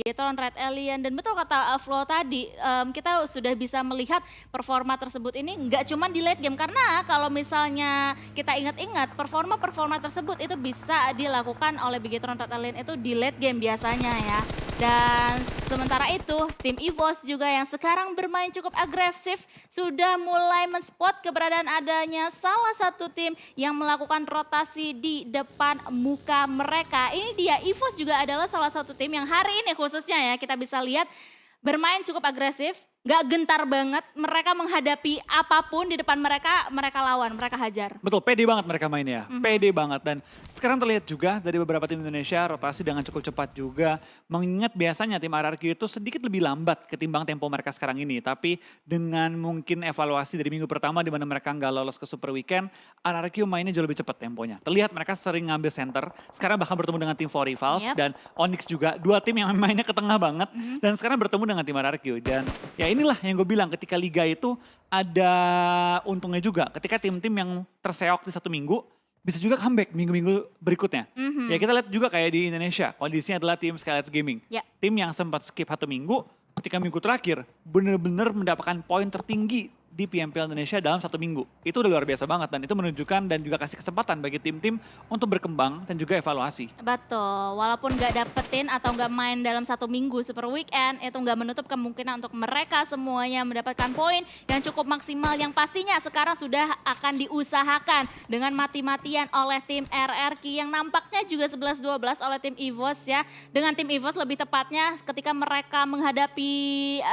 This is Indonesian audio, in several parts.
Bigetron, Red Alien, dan betul kata Flo tadi, kita sudah bisa melihat performa tersebut ini nggak cuma di late game. Karena kalau misalnya kita ingat-ingat, performa-performa tersebut itu bisa dilakukan oleh Bigetron, Red Alien itu di late game biasanya ya. Dan sementara itu, tim EVOS juga yang sekarang bermain cukup agresif sudah mulai men-spot keberadaan adanya salah satu tim yang melakukan rotasi di depan muka mereka. Ini dia, EVOS juga adalah salah satu tim yang hari ini khususnya ya kita bisa lihat bermain cukup agresif. Gak gentar banget, mereka menghadapi apapun di depan mereka, mereka lawan, mereka hajar. Betul, pede banget mereka mainnya, pede banget. Dan sekarang terlihat juga dari beberapa tim Indonesia rotasi dengan cukup cepat juga. Mengingat biasanya tim RRQ itu sedikit lebih lambat ketimbang tempo mereka sekarang ini. Tapi dengan mungkin evaluasi dari minggu pertama di mana mereka nggak lolos ke Super Weekend, RRQ mainnya jauh lebih cepat temponya. Terlihat mereka sering ngambil center, sekarang bahkan bertemu dengan tim 4Rivals dan Onyx juga. Dua tim yang mainnya ke tengah banget dan sekarang bertemu dengan tim RRQ. Dan ya inilah yang gue bilang ketika liga itu ada untungnya juga. Ketika tim-tim yang terseok di satu minggu bisa juga comeback minggu-minggu berikutnya. Ya kita lihat juga kayak di Indonesia, kondisinya adalah tim Skylights Gaming. Tim yang sempat skip satu minggu, ketika minggu terakhir benar-benar mendapatkan poin tertinggi di PMPL Indonesia dalam satu minggu. Itu udah luar biasa banget dan itu menunjukkan dan juga kasih kesempatan bagi tim-tim untuk berkembang dan juga evaluasi. Betul, walaupun nggak dapetin atau nggak main dalam satu minggu Super Weekend, itu nggak menutup kemungkinan untuk mereka semuanya mendapatkan poin yang cukup maksimal yang pastinya sekarang sudah akan diusahakan dengan mati-matian oleh tim RRQ yang nampaknya juga 11-12 oleh tim EVOS ya. Dengan tim EVOS lebih tepatnya ketika mereka menghadapi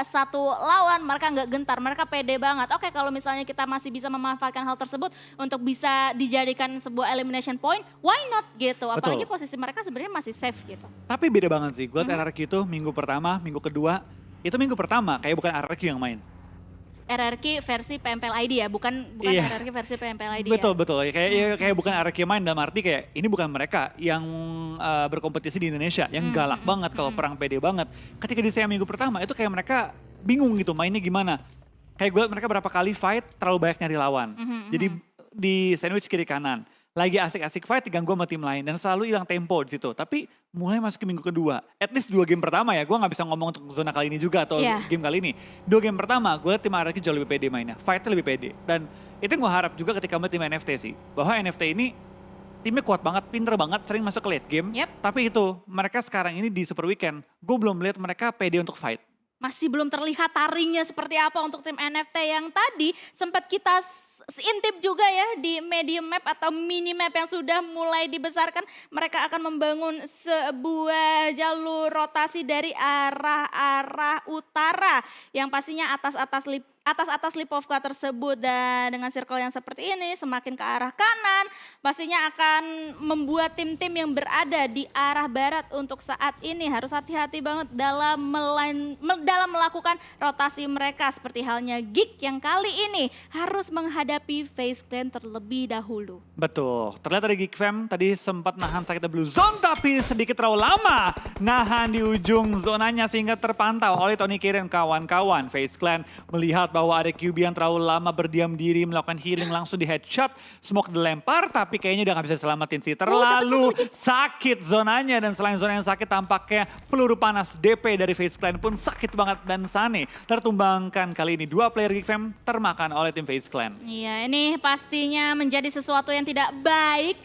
satu lawan, mereka nggak gentar, mereka pede banget. Oke, kalau misalnya kita masih bisa memanfaatkan hal tersebut untuk bisa dijadikan sebuah elimination point, why not gitu. Apalagi posisi mereka sebenarnya masih safe gitu. Tapi beda banget sih, gue RRQ itu minggu pertama, minggu kedua, itu minggu pertama kayak bukan RRQ yang main. RRQ versi PMPL ID ya, bukan RRQ versi PMPL ID betul, ya. Betul, kayak bukan RRQ main dalam arti kayak ini bukan mereka yang berkompetisi di Indonesia, yang galak banget kalau perang pede banget. Ketika di saya minggu pertama itu kayak mereka bingung gitu mainnya gimana. Kayak gue mereka berapa kali fight terlalu banyak nyari lawan. Jadi di sandwich kiri kanan. Lagi asik-asik fight diganggu sama tim lain dan selalu hilang tempo di situ. Tapi mulai masuk ke minggu kedua, at least 2 game pertama ya, gue gak bisa ngomong untuk zona kali ini juga atau game kali ini. 2 game pertama gue tim RRQ jauh lebih pede mainnya, fightnya lebih pede. Dan itu yang gue harap juga ketika tim NFT sih, bahwa NFT ini timnya kuat banget, pinter banget, sering masuk ke late game. Tapi itu mereka sekarang ini di Super Weekend, gue belum melihat mereka pede untuk fight. Masih belum terlihat taringnya seperti apa untuk tim NFT yang tadi sempat kita intip juga ya di medium map atau mini map yang sudah mulai dibesarkan. Mereka akan membangun sebuah jalur rotasi dari arah utara yang pastinya atas Lipovka tersebut, dan dengan circle yang seperti ini semakin ke arah kanan pastinya akan membuat tim-tim yang berada di arah barat untuk saat ini harus hati-hati banget dalam melakukan rotasi mereka, seperti halnya Geek yang kali ini harus menghadapi FaZe Clan terlebih dahulu. Betul, terlihat dari Geek Fam tadi sempat nahan sakitnya Blue Zone tapi sedikit terlalu lama nahan di ujung zonanya sehingga terpantau oleh Tony K dan kawan-kawan. FaZe Clan melihat bahwa ada QB yang terlalu lama berdiam diri melakukan healing langsung di headshot, smoke dilempar tapi kayaknya udah gak bisa diselamatin sih. Terlalu sakit zonanya dan selain zona yang sakit tampaknya peluru panas DP dari FaZe Clan pun sakit banget dan Sane tertumbangkan kali ini. 2 player Geek Fam termakan oleh tim FaZe Clan. Iya, ini pastinya menjadi sesuatu yang tidak baik,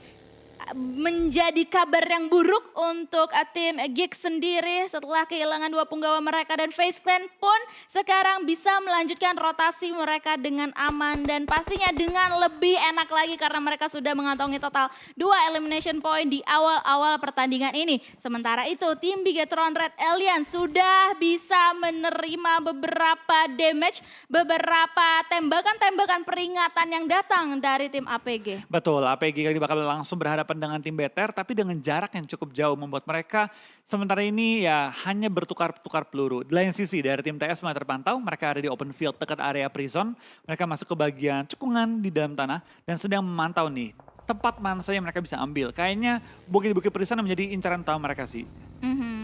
menjadi kabar yang buruk untuk tim Geek sendiri setelah kehilangan 2 punggawa mereka, dan FaZe Clan pun sekarang bisa melanjutkan rotasi mereka dengan aman dan pastinya dengan lebih enak lagi karena mereka sudah mengantongi total 2 elimination point di awal-awal pertandingan ini. Sementara itu tim Bigetron Red Alien sudah bisa menerima beberapa damage, beberapa tembakan-tembakan peringatan yang datang dari tim APG. Betul, APG kali ini bakal langsung berhadapan dengan tim BTR tapi dengan jarak yang cukup jauh membuat mereka sementara ini ya hanya bertukar-tukar peluru. Di lain sisi dari tim TS mulai terpantau, mereka ada di open field dekat area prison. Mereka masuk ke bagian cekungan di dalam tanah dan sedang memantau nih tempat mana saja mereka bisa ambil. Kayaknya bukit-bukit prison menjadi incaran utama mereka sih.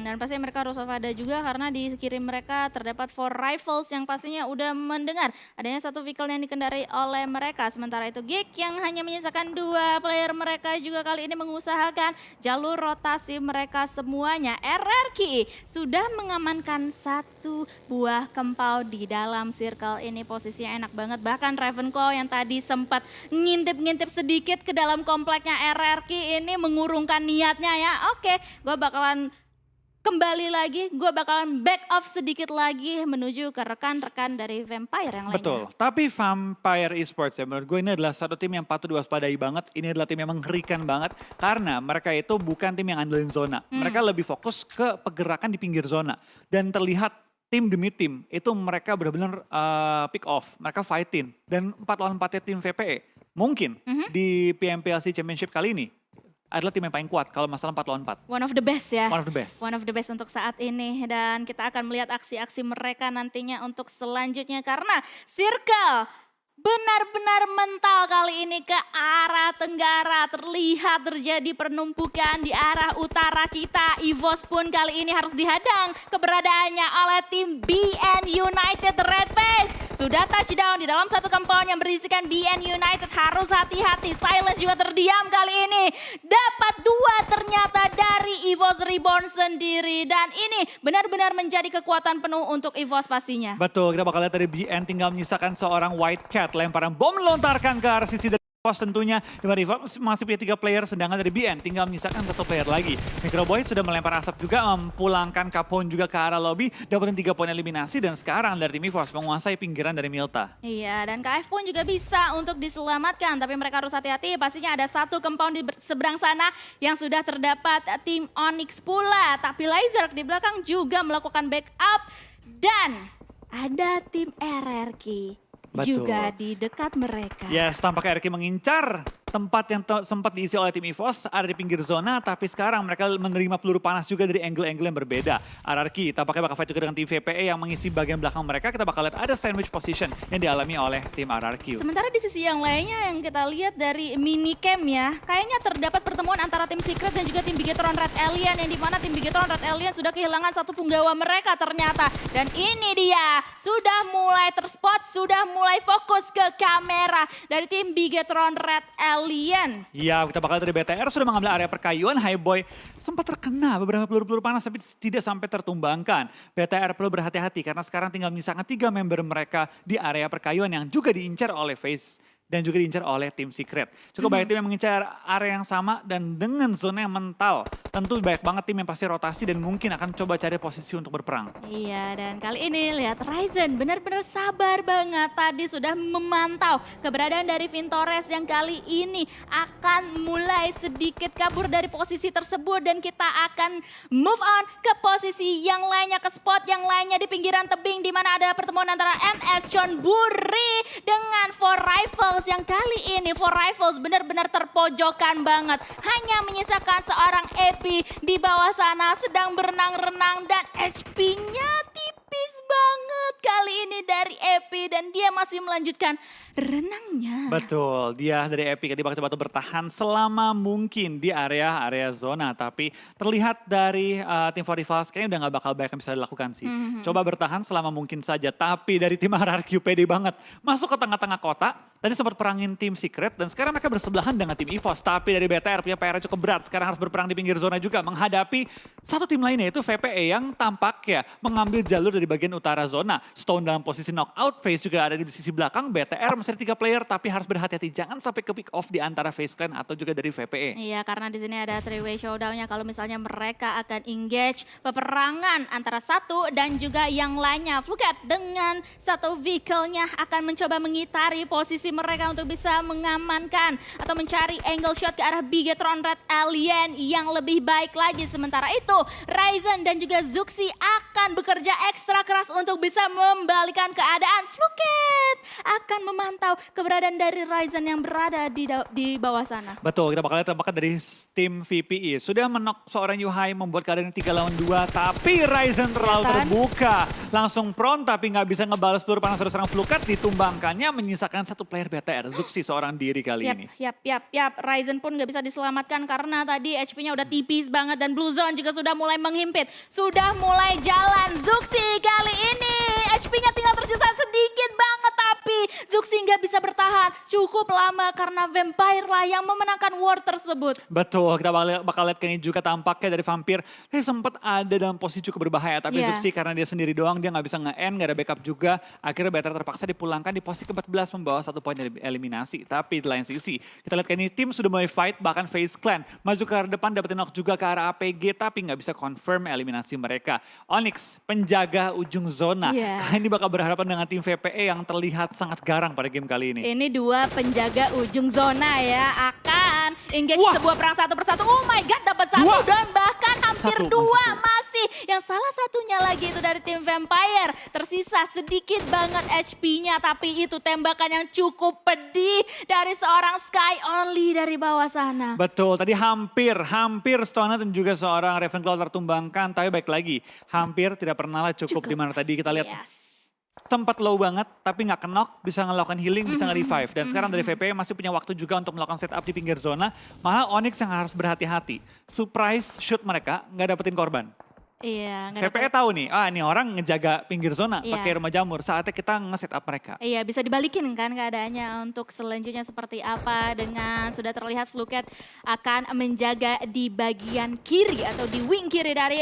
Dan pasti mereka harus waspada juga karena di kiri mereka terdapat 4 rifles yang pastinya udah mendengar adanya satu vehicle yang dikendarai oleh mereka. Sementara itu Geek yang hanya menyisakan 2 player mereka juga kali ini mengusahakan jalur rotasi mereka semuanya. RRQ sudah mengamankan 1 buah kempau di dalam circle ini, posisinya enak banget. Bahkan Ravenclaw yang tadi sempat ngintip-ngintip sedikit ke dalam kompleknya RRQ ini mengurungkan niatnya ya. Oke, gue bakalan kembali lagi, gue bakalan back off sedikit lagi menuju ke rekan-rekan dari Vampire yang lainnya. Betul, tapi Vampire Esports ya menurut gue ini adalah satu tim yang patut diwaspadai banget. Ini adalah tim yang mengerikan banget karena mereka itu bukan tim yang andelin zona. Mereka lebih fokus ke pergerakan di pinggir zona. Dan terlihat tim demi tim itu mereka benar-benar pick off, mereka fightin. Dan 4 lawan 4 tim VPE mungkin di PMPLC Championship kali ini adalah tim yang paling kuat kalau masalah 4 lawan 4. One of the best ya. One of the best. One of the best untuk saat ini. Dan kita akan melihat aksi-aksi mereka nantinya untuk selanjutnya. Karena Circle benar-benar mental kali ini ke arah tenggara. Terlihat terjadi penumpukan di arah utara kita. EVOS pun kali ini harus dihadang keberadaannya oleh tim BN United Red Face. Sudah touchdown di dalam satu compound yang berisikan BN United, harus hati-hati. Silence juga terdiam kali ini. Dapat 2 ternyata dari EVOS Reborn sendiri. Dan ini benar-benar menjadi kekuatan penuh untuk EVOS pastinya. Betul, kita bakal lihat dari BN tinggal menyisakan seorang White Cat. Lemparan bom melontarkan ke arah sisi dari EVOS tentunya. Dimana EVOS masih punya 3 player, sedangkan dari BN tinggal menyisakan 1 player lagi. Microboy sudah melempar asap juga, memulangkan Capone juga ke arah lobby. Dapetin 3 poin eliminasi dan sekarang dari tim EVOS menguasai pinggiran dari Milta. Iya, dan KF pun juga bisa untuk diselamatkan. Tapi mereka harus hati-hati, pastinya ada 1 compound di seberang sana yang sudah terdapat tim Onyx pula. Tapi Lizard di belakang juga melakukan backup. Dan ada tim RRQ. Betul. Juga di dekat mereka. Yes, tampaknya RRQ mengincar tempat yang sempat diisi oleh tim EVOS, ada di pinggir zona, tapi sekarang mereka menerima peluru panas juga dari angle-angle yang berbeda. RRQ tampaknya bakal fight juga dengan tim VPE yang mengisi bagian belakang mereka. Kita bakal lihat ada sandwich position yang dialami oleh tim RRQ. Sementara di sisi yang lainnya yang kita lihat dari minicam ya, kayaknya terdapat pertemuan antara tim Secret dan juga tim Bigetron Red Alien, yang dimana tim Bigetron Red Alien sudah kehilangan 1 punggawa mereka ternyata. Dan ini dia, sudah mulai terspot, sudah mulai fokus ke kamera dari tim Bigetron Red Alien. Iya, kita bakal dari BTR sudah mengambil area perkayuan. Highboy sempat terkena beberapa peluru-peluru panas tapi tidak sampai tertumbangkan. BTR perlu berhati-hati karena sekarang tinggal menyisakan 3 member mereka di area perkayuan yang juga diincar oleh FaZe dan juga diincar oleh tim Secret. Cukup banyak tim yang mengincar area yang sama dan dengan zona yang mental. Tentu banyak banget tim yang pasti rotasi dan mungkin akan coba cari posisi untuk berperang. Iya, dan kali ini lihat Ryzen benar-benar sabar banget. Tadi sudah memantau keberadaan dari Vintores yang kali ini akan mulai sedikit kabur dari posisi tersebut. Dan kita akan move on ke posisi yang lainnya, ke spot yang lainnya di pinggiran tebing. Di mana ada pertemuan antara MS Chonburi dengan 4 Rifles. Yang kali ini 4 Rifles benar-benar terpojokan banget. Hanya menyisakan seorang Epi di bawah sana sedang berenang-renang dan HP-nya tipis banget kali ini dari Epi. Dan dia masih melanjutkan renangnya. Betul, dia dari Epic tadi bakal coba bertahan selama mungkin di area zona. Tapi terlihat dari tim 4 Rivals kayaknya udah gak bakal banyak yang bisa dilakukan sih. Coba bertahan selama mungkin saja. Tapi dari tim RRQ pede banget. Masuk ke tengah-tengah kota, tadi sempat perangin tim Secret. Dan sekarang mereka bersebelahan dengan tim EVOS. Tapi dari BTR punya PR cukup berat. Sekarang harus berperang di pinggir zona juga. Menghadapi satu tim lainnya, yaitu VPE yang tampaknya mengambil jalur dari bagian utara zona. Stone dalam posisi knockout, FaZe juga ada di sisi belakang. BTR masih ada 3 player tapi harus berhati-hati jangan sampai ke pick off di antara FaZe Clan atau juga dari VPE. Iya, karena di sini ada 3-way showdown-nya kalau misalnya mereka akan engage peperangan antara satu dan juga yang lainnya. Fluket dengan satu vehicle-nya akan mencoba mengitari posisi mereka untuk bisa mengamankan atau mencari angle shot ke arah Bigetron Red Alien yang lebih baik lagi. Sementara itu Ryzen dan juga Zuxi akan akan bekerja ekstra keras untuk bisa membalikan keadaan. Fluket akan memantau keberadaan dari Ryzen yang berada di bawah sana. Betul, kita bakal lihat apakah dari tim VPE sudah menok seorang Yuhai membuat keadaan 3 lawan 2, tapi Ryzen terlalu terbuka. Langsung prone tapi nggak bisa ngebalas peluru panas dari serang Fluket, ditumbangkannya menyisakan satu player BTR, Zuxi seorang diri kali ini. Yap. Ryzen pun nggak bisa diselamatkan karena tadi HP-nya udah tipis banget dan Blue Zone juga sudah mulai menghimpit. Sudah mulai jalan Zuxi kali ini. HP-nya tinggal tersisa sedikit banget tapi Zuxi nggak bisa bertahan cukup lama karena Vampire lah yang memenangkan war tersebut. Betul, kita bakal lihat kayaknya juga tampaknya dari Vampir. Sempat ada dalam posisi cukup berbahaya, tapi Zuxi karena dia sendiri doang, dia nggak bisa nge-end, nggak ada backup juga. Akhirnya BTR terpaksa dipulangkan di posisi ke-14 membawa 1 poin dari eliminasi. Tapi di lain sisi, kita lihat kayaknya tim sudah mulai fight, bahkan FaZe Clan maju ke arah depan, dapetin knock juga ke arah APG, tapi nggak bisa confirm eliminasi mereka. Onyx, penjaga ujung zona. Kali ini bakal berhadapan dengan tim VPE yang terlihat sangat garang pada game kali ini. Ini dua penjaga ujung zona ya, akan engage sebuah perang satu persatu. Oh my god, dapat satu dan bahkan hampir dua masih. Yang salah satunya lagi itu dari tim Vampire. Tersisa sedikit banget HP-nya, tapi itu tembakan yang cukup pedih dari seorang Sky Only dari bawah sana. Betul, tadi hampir Stona dan juga seorang Ravenclaw tertumbangkan, tapi baik lagi, hampir tidak pernah lah cukup. Di mana tadi kita lihat sempat low banget, tapi nggak kenok, bisa ngelakukan healing, bisa nge-revive. Dan sekarang dari VPE masih punya waktu juga untuk melakukan setup di pinggir zona. Malah Onyx yang harus berhati-hati. Surprise shoot mereka, nggak dapetin korban. Iya. VPE tahu nih, ini orang ngejaga pinggir zona pakai rumah jamur. Saatnya kita nge-setup mereka. Iya, bisa dibalikin kan keadaannya untuk selanjutnya seperti apa. Dengan sudah terlihat Fluket akan menjaga di bagian kiri atau di wing kiri dari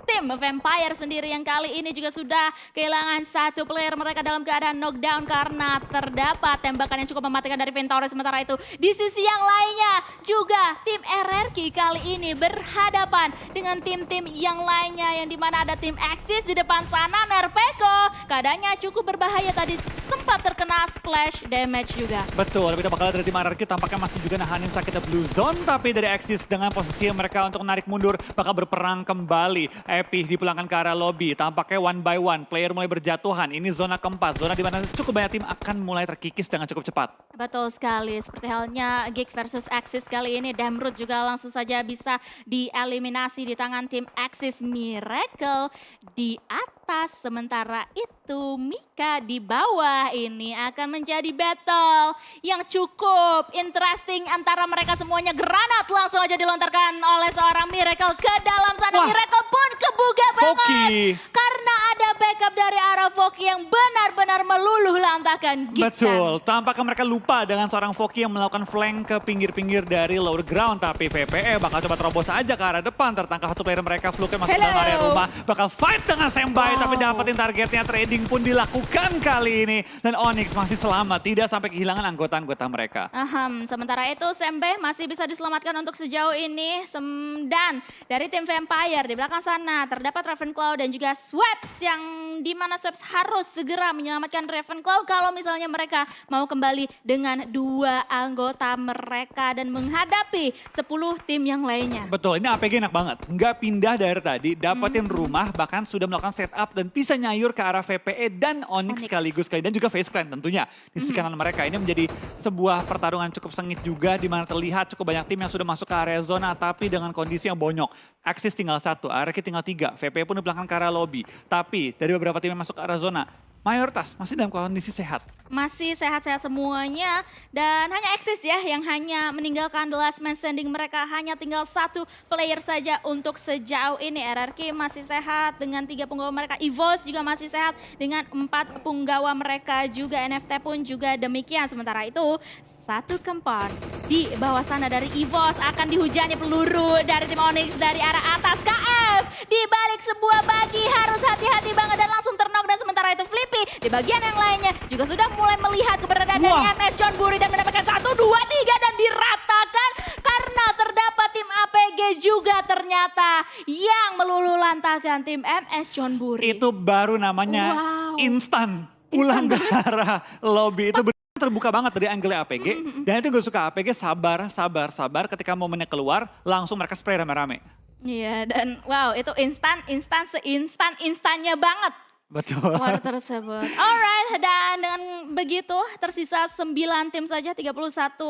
tim Vampire sendiri yang kali ini juga sudah kehilangan satu player mereka dalam keadaan knockdown karena terdapat tembakan yang cukup mematikan dari Ventore. Sementara itu di sisi yang lainnya juga tim RRQ kali ini berhadapan dengan tim-tim yang lainnya yang dimana ada tim Axis di depan sana. Nerpeko keadaannya cukup berbahaya tadi, sempat terkena splash damage juga. Betul, tapi kita bakal lihat dari tim RRQ tampaknya masih juga nahanin sakitnya Blue Zone, tapi dari Axis dengan posisi mereka untuk narik mundur bakal berperang kembali. Epi dipulangkan ke arah lobby, tampaknya one by one player mulai berjatuhan. Ini zona keempat, zona di mana cukup banyak tim akan mulai terkikis dengan cukup cepat. Betul sekali, seperti halnya Geek versus Axis kali ini, Damrut juga langsung saja bisa dieliminasi di tangan tim Axis. Miracle di atas, sementara itu Mika di bawah. Ini akan menjadi battle yang cukup interesting antara mereka semuanya. Granat langsung aja dilontarkan oleh seorang Miracle ke dalam sana. Miracle pun kebuka banget karena ada backup dari arah Foki yang benar-benar meluluh lantakan Geek. Betul, tampaknya mereka lupa dengan seorang Foki yang melakukan flank ke pinggir-pinggir dari lower ground. Tapi VPE bakal coba terobos aja ke arah depan, tertangkap satu player mereka. Fluke masuk dalam area rumah, bakal fight dengan Sembai, tapi dapetin targetnya. Trading pun dilakukan kali ini. Dan Onyx masih selamat, tidak sampai kehilangan anggota-anggota mereka. Sementara itu Sembai masih bisa diselamatkan untuk sejauh ini. Dan dari tim Vampire di belakang sana terdapat Ravenclaw dan juga Swaps, yang dimana Swaps harus segera menyelamatkan Ravenclaw kalau misalnya mereka mau kembali dengan dua anggota mereka dan menghadapi 10 tim yang lainnya. Betul, ini APG enak banget. Nggak pindah dari tadi, dapetin rumah, bahkan sudah melakukan setup dan bisa nyayur ke arah VPE dan Onyx sekaligus kali. Dan juga FaZe Clan tentunya di sisi kanan mereka. Ini menjadi sebuah pertarungan cukup sengit juga, di mana terlihat cukup banyak tim yang sudah masuk ke area zona, tapi dengan kondisi yang bonyok. Axis tinggal 1, RRQ tinggal 3, VPE pun di belakang ke arah lobby. Tapi dari beberapa tim yang masuk ke arah zona, mayoritas masih dalam kondisi sehat. Masih sehat-sehat semuanya, dan hanya Axis ya yang hanya meninggalkan the last man standing. Mereka hanya tinggal 1 player saja untuk sejauh ini. RRQ masih sehat dengan 3 punggawa mereka. EVOS juga masih sehat dengan 4 punggawa mereka juga. NFT pun juga demikian. Sementara itu satu kempar di bawah sana dari EVOS akan dihujani peluru dari tim Onyx dari arah atas. KF di balik sebuah bagi harus hati-hati banget dan langsung ternok. Dan sementara itu Flippy di bagian yang lainnya juga sudah mulai melihat keberadaan dari MS John Buri dan mendapatkan 1, 2, 3 dan diratakan karena terdapat tim APG juga ternyata yang meluluh lantakan tim MS John Buri. Itu baru namanya instan pulang ke arah lobby. Itu terbuka banget dari angle APG. Dan itu gue suka APG sabar ketika momennya keluar langsung mereka spray rame-rame. Iya, dan wow itu seinstan-instannya banget. Betul. War tersebut. Alright, dan dengan begitu tersisa 9 tim saja, 31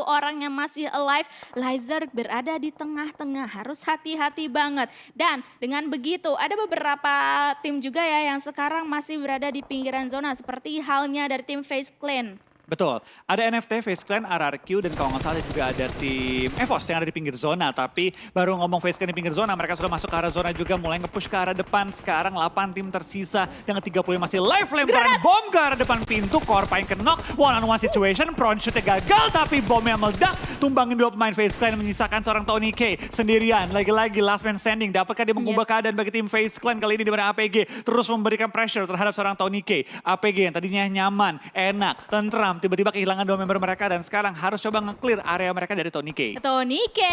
orang yang masih alive. Laser berada di tengah-tengah, harus hati-hati banget. Dan dengan begitu ada beberapa tim juga ya yang sekarang masih berada di pinggiran zona. Seperti halnya dari tim FaZe Clan. Betul, ada NFT, FaZe Clan, RRQ, dan kalau nggak salah juga ada tim EVOS yang ada di pinggir zona. Tapi baru ngomong FaZe Clan di pinggir zona, mereka sudah masuk ke arah zona juga, mulai nge-push ke arah depan. Sekarang 8 tim tersisa, dengan 30 masih live, lemparan bom ke arah depan pintu. Corpine kenok, one-on-one situation, prone shoot-nya gagal, tapi bomnya meledak. Tumbangin 2 pemain FaZe Clan, menyisakan seorang Tony K sendirian. Lagi-lagi last man standing, dapatkah dia mengubah keadaan bagi tim FaZe Clan kali ini, di mana APG terus memberikan pressure terhadap seorang Tony K. APG yang tadinya nyaman, enak, tentram, tiba-tiba kehilangan 2 member mereka dan sekarang harus coba nge-clear area mereka dari Tony K. Tony K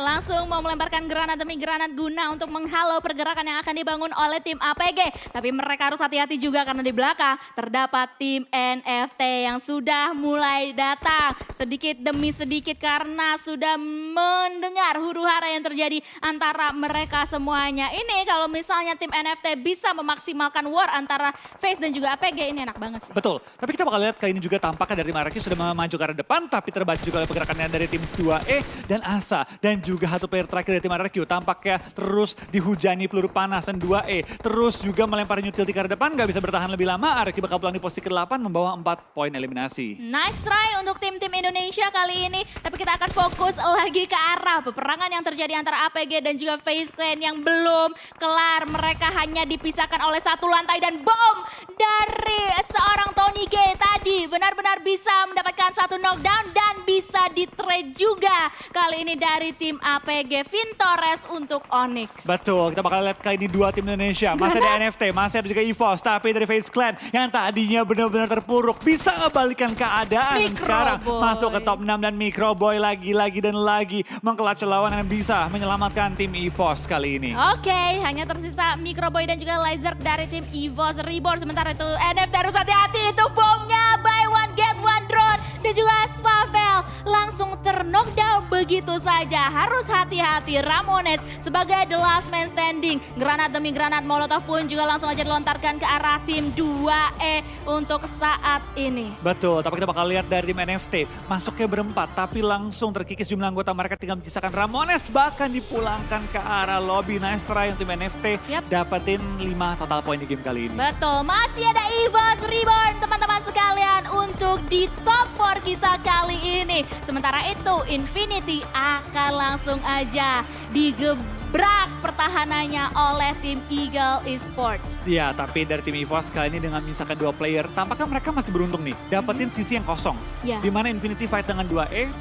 langsung mau melemparkan granat demi granat guna untuk menghalau pergerakan yang akan dibangun oleh tim APG. Tapi mereka harus hati-hati juga karena di belakang terdapat tim NFT yang sudah mulai datang. Sedikit demi sedikit karena sudah mendengar huru-hara yang terjadi antara mereka semuanya. Ini kalau misalnya tim NFT bisa memaksimalkan war antara FaZe dan juga APG, ini enak banget sih. Betul, tapi kita bakal lihat kali ini juga tampaknya dari RRQ sudah maju ke arah depan, tapi terbaca juga oleh pergerakannya dari tim 2E dan Asa. Dan juga satu player terakhir dari tim RRQ tampaknya terus dihujani peluru panas dan 2E. Terus juga melempar utility ke arah depan, nggak bisa bertahan lebih lama. RRQ bakal pulang di posisi ke-8 membawa 4 poin eliminasi. Nice try untuk tim-tim Indonesia kali ini. Tapi kita akan fokus lagi ke arah peperangan yang terjadi antara APG dan juga FaZe Clan yang belum kelar. Mereka hanya dipisahkan oleh satu lantai dan bom dari seorang Tony K tadi. Benar-benar bisa mendapatkan satu knockdown dan bisa di-trade juga kali ini dari tim APG Vintores untuk Onyx. Betul, kita bakal lihat kali ini 2 tim Indonesia. Masih ada NFT, masih ada juga EVOS, tapi dari FaZe Clan yang tadinya benar-benar terpuruk bisa ngebalikan keadaan. Dan sekarang masuk ke top 6 dan Microboy lagi-lagi dan lagi mengkelacur lawan yang bisa menyelamatkan tim EVOS kali ini. Oke, hanya tersisa Microboy dan juga Laser dari tim EVOS Reborn. Sementara itu NFT harus hati-hati, itu bomnya buy one get one drone. Dan juga Spavel langsung ter-knockdown begitu saja. Harus hati-hati Ramones sebagai the last man standing. Granat demi granat Molotov pun juga langsung aja dilontarkan ke arah tim 2E untuk saat ini. Betul, tapi kita bakal lihat dari tim NFT. Masuknya berempat, tapi langsung terkikis jumlah anggota mereka, tinggal menyisakan Ramones. Bahkan dipulangkan ke arah lobby. Nice try untuk tim NFT. Dapetin 5 total poin di game kali ini. Betul, masih ada EVOS Reborn teman-teman sekalian untuk di top 4 kita kali ini. Sementara itu Infinity akan langsung aja digebrak pertahanannya oleh tim Eagle Esports. Ya, tapi dari tim EVOS kali ini dengan menyisakan 2 player, tampaknya mereka masih beruntung nih. Dapetin sisi yang kosong. Dimana Infinity fight dengan 2E,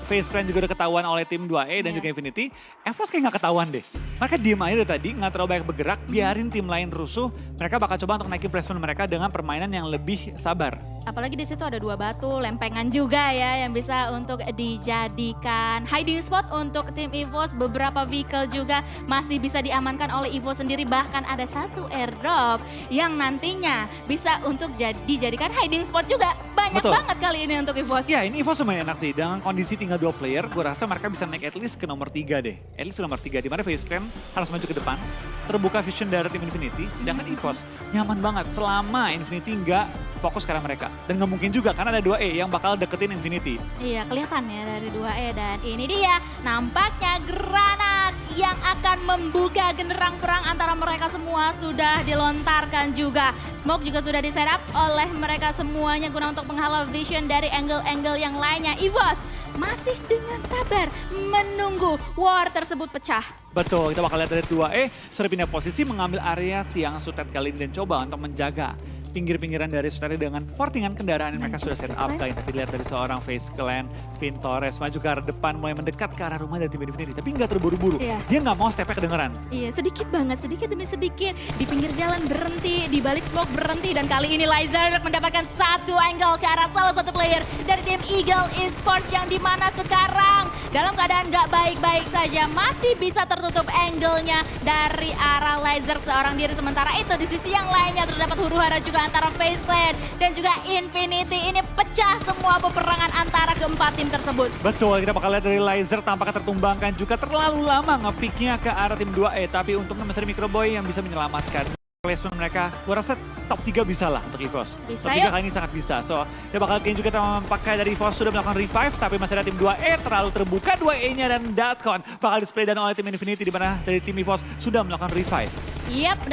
FaZe Clan juga udah ketahuan oleh tim 2E dan juga Infinity. EVOS kayak gak ketahuan deh. Mereka diem aja dari tadi, gak terlalu banyak bergerak, biarin tim lain rusuh. Mereka bakal coba untuk naikin placement mereka dengan permainan yang lebih sabar. Apalagi di situ ada 2 batu, lempengan juga ya yang bisa untuk dijadikan hiding spot untuk tim EVOS. Beberapa vehicle juga masih bisa diamankan oleh EVOS sendiri. Bahkan ada 1 airdrop yang nantinya bisa untuk dijadikan hiding spot juga. Banyak banget kali ini untuk EVOS. Ya, ini EVOS lumayan enak sih. Dengan kondisi tinggal 2 player, gue rasa mereka bisa naik at least ke nomor 3 deh. At least ke nomor 3, dimana FaZe Clan harus maju ke depan. Terbuka vision dari tim Infinity, sedangkan EVOS nyaman banget selama Infinity nggak fokus ke arah mereka. Dan nggak mungkin juga karena ada 2E yang bakal deketin Infinity. Iya, kelihatan ya dari 2E dan ini dia nampaknya granat yang akan membuka genderang perang antara mereka semua sudah dilontarkan juga. Smoke juga sudah di setup oleh mereka semuanya guna untuk menghalau vision dari angle-angle yang lainnya. EVOS masih dengan sabar menunggu war tersebut pecah. Betul, kita bakal lihat dari 2E sudah pindah posisi mengambil area tiang sutet kali ini dan coba untuk menjaga pinggir-pinggiran dari Sutera dengan fortingan kendaraan yang mereka sudah set up. Kali tadi lihat dari seorang FaZe Clan, Vintores maju ke arah depan mulai mendekat ke arah rumah dari tim Infinity. Tapi nggak terburu-buru, dia nggak mau stepnya kedengeran. Iya, sedikit banget, sedikit demi sedikit. Di pinggir jalan berhenti, di balik smoke berhenti. Dan kali ini Laser mendapatkan 1 angle ke arah salah satu player dari tim Eagle Esports yang dimana sekarang dalam keadaan nggak baik-baik saja. Masih bisa tertutup angle-nya dari arah Laser seorang diri. Sementara itu di sisi yang lainnya terdapat huru-hara juga antara FaZe Clan dan juga Infinity. Ini pecah semua peperangan antara keempat tim tersebut. Betul, kita bakal lihat dari Laser tampaknya tertumbangkan juga terlalu lama nge-picknya ke arah tim 2E. Tapi untungnya masih ada Microboy yang bisa menyelamatkan. Placement mereka, gue rasa top 3 bisa lah untuk EVOS. Bisa, Top 3 kali ini sangat bisa. So, dia bakal gain juga pakai dari EVOS sudah melakukan revive, tapi masih ada tim 2E terlalu terbuka 2E-nya dan Datcon bakal display dan oleh tim Infinity di mana dari tim EVOS sudah melakukan revive. Yap,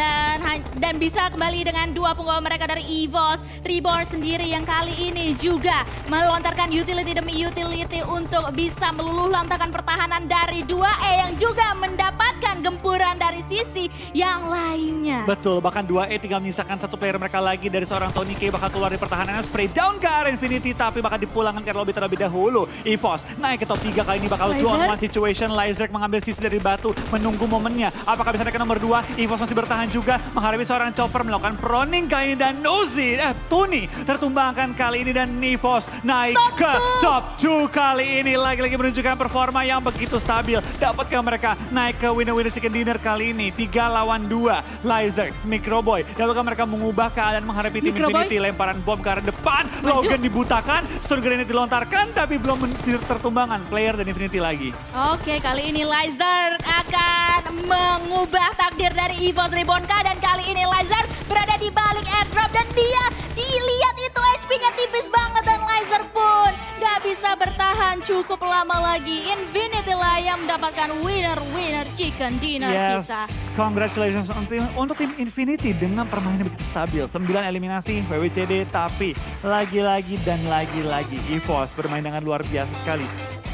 dan bisa kembali dengan dua punggawa mereka dari EVOS. Reborn sendiri yang kali ini juga melontarkan utility demi utility untuk bisa meluluh lantakan pertahanan dari 2E yang juga mendapatkan gempuran dari sisi yang lainnya. Betul, bahkan 2E tinggal menyisakan satu player mereka lagi dari seorang Tony K bakal keluar dari pertahanannya, spray down ke arah Infinity tapi bakal dipulangkan ke lobby terlebih dahulu. EVOS naik ke top 3 kali ini bakal 2-on-1 situation. Laser mengambil sisi dari batu, menunggu momennya. Apakah bisa naik ke nomor 2? EVOS masih bertahan juga menghadapi seorang Chopper melakukan proning kali ini dan Tony tertumbangkan kali ini dan EVOS naik ke top 2 kali ini. Lagi-lagi menunjukkan performa yang begitu stabil. Dapatkah mereka naik ke winner-winner chicken dinner kali ini? 3 lawan 2. Laser, Microboy. Dapatkah mereka mengubah keadaan menghadapi tim Infinity? Lemparan bom ke arah depan. Logan dibutakan. Stun grenade dilontarkan tapi belum tertumbangkan player dan Infinity lagi. Oke, kali ini Laser akan mengubah takdir dari EVOS Reborn-K dan kali ini Laser berada di balik airdrop dan dia dilihat itu HP-nya tipis banget dan Laser pun gak bisa bertahan cukup lama lagi. Infinity lah yang mendapatkan winner chicken dinner kita. Congratulations untuk tim Infinity dengan permainan begitu stabil. 9 eliminasi WWCD tapi lagi-lagi dan lagi-lagi EVOS bermain dengan luar biasa sekali.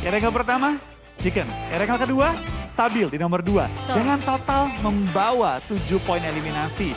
Erangel pertama, chicken. Erangel kedua, stabil di nomor 2 dengan total membawa 7 poin eliminasi.